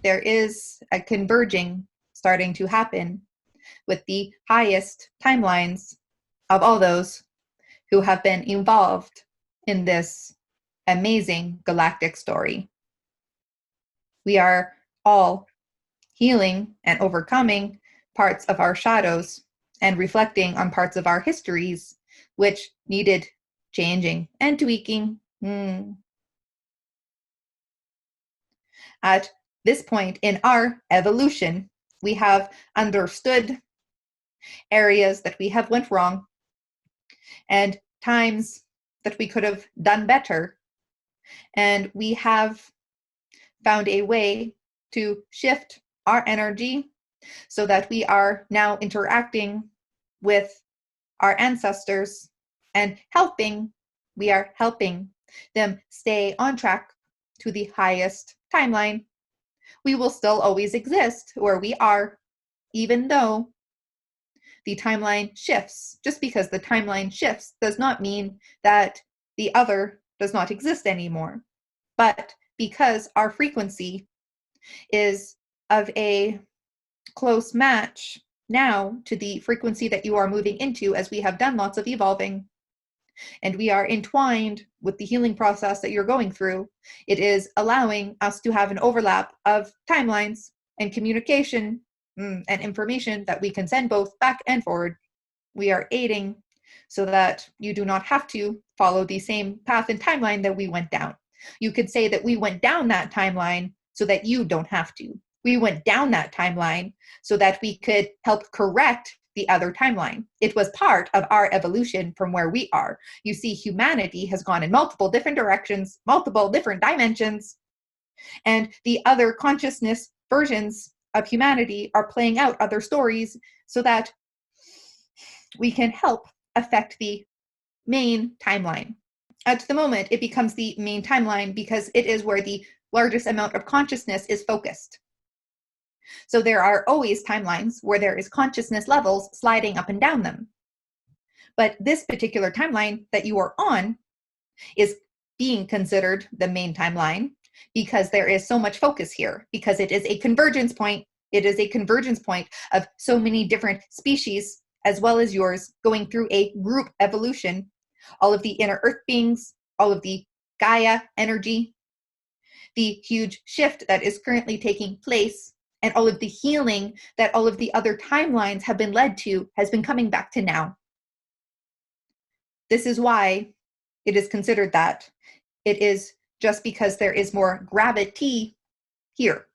There is a converging starting to happen with the highest timelines of all those who have been involved in this amazing galactic story. We are all healing and overcoming parts of our shadows and reflecting on parts of our histories which needed changing and tweaking. At this point in our evolution, we have understood areas that we have went wrong and times that we could have done better. And we have found a way to shift our energy so that we are now interacting with our ancestors and we are helping them stay on track to the highest timeline. We will still always exist where we are, even though the timeline shifts. Just because the timeline shifts does not mean that the other does not exist anymore. But because our frequency is of a close match now to the frequency that you are moving into, as we have done lots of evolving, and we are entwined with the healing process that you're going through, it is allowing us to have an overlap of timelines and communication and information that we can send both back and forward. We are aiding so that you do not have to follow the same path and timeline that we went down. You could say that we went down that timeline so that you don't have to. We went down that timeline so that we could help correct the other timeline. It was part of our evolution from where we are. You see, humanity has gone in multiple different directions, multiple different dimensions, and the other consciousness versions of humanity are playing out other stories so that we can help affect the main timeline. At the moment, it becomes the main timeline because it is where the largest amount of consciousness is focused. So there are always timelines where there is consciousness levels sliding up and down them. But this particular timeline that you are on is being considered the main timeline because there is so much focus here, because it is a convergence point. It is a convergence point of so many different species, as well as yours, going through a group evolution. All of the inner earth beings, all of the Gaia energy, the huge shift that is currently taking place, and all of the healing that all of the other timelines have been led to has been coming back to now. This is why it is considered that. It is just because there is more gravity here.